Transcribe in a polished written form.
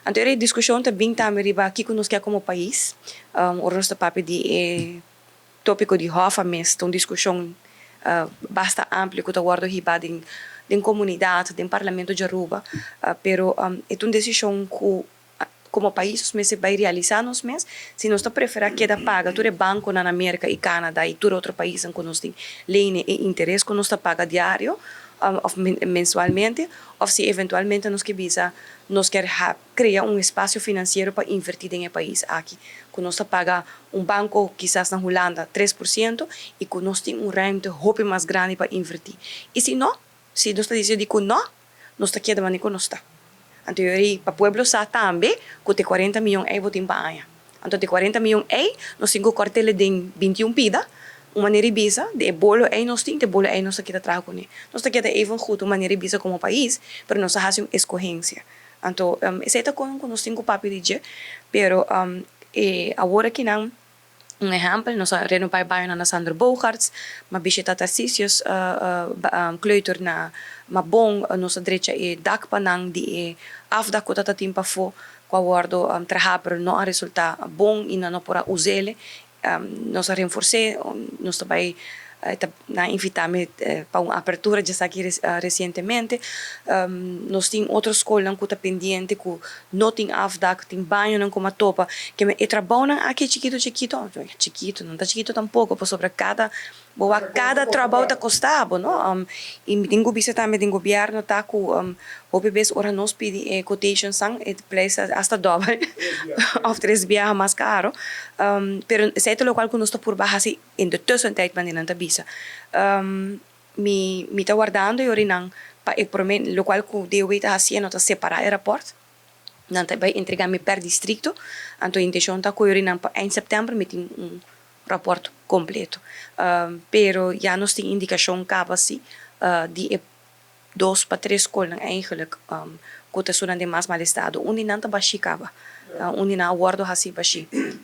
Então, a discussão também também riba que nós quer como país, o rosto papi de tópico de HOFA mesmo, uma discussão bastante ampla que está guardo riba de comunidade, de parlamento de Aruba, pero é uma decisão que como país os meses vai realizar nos meses, se nós preferir que da paga, tu banco na América e Canadá e tu outro país em que nós tem lei e interesse que nós paga diário, ou mensualmente, ou se eventualmente nós que visa, nós quer criar espaço financeiro para invertir em país aqui, que nós paga banco quizás na Hulanda 3% e que nós tem ruimte hope mais grande para invertir. E se não, se nós dizendo que não, nós queda maneira que nós está. Então, para o povo sabe também que tem 40 milhões de euros em banha. Então, de 40 milhões de euros, nós temos cartela de 21 pida, uma maneira bisa, de bolo aí nós temos, de bolo aí nós aqui trabalhar com ele. Nós aqui é even goed uma maneira bisa como país, mas nós fazemos uma escolhência. Então, esse é o que nós temos papel de dizer, pero agora que não, exemplo, nós renovar bairro na Sandro Bogarts, mas visita Tarcísios, kleuter na ma bom nossa direita é dakpanang de afda ko tata timpa fo kwa wardo trabalhar pero não há resultado bom e não para usele nós reforçar nós também na invitame para uma abertura já aqui recentemente nós temos outra escola que está pendente que não tem afda que tem banho não como topa que me trabalham aqui chiquito não está chiquito tampouco por sobre cada trabalho está custado não e tenho visto também do governo tá com o bebês ora nós pedi quotation sang et place hasta doble of 3 viajes mais caro pero sei lo qual que nós está por baixo assim em de tussentijd wanneer não está bisa me está guardando e orinang pa lo qual que deu está haciendo está separar aeroporto não tá vai entregar me per distrito então intenção tá com orinang pa em setembro me tem rapport completo. Pero já nós temos indicação capaz de 2 para 3 escolas eigenlijk que estão de mais mal estado. Onde não está baixicava, onde não guardo assim baixi.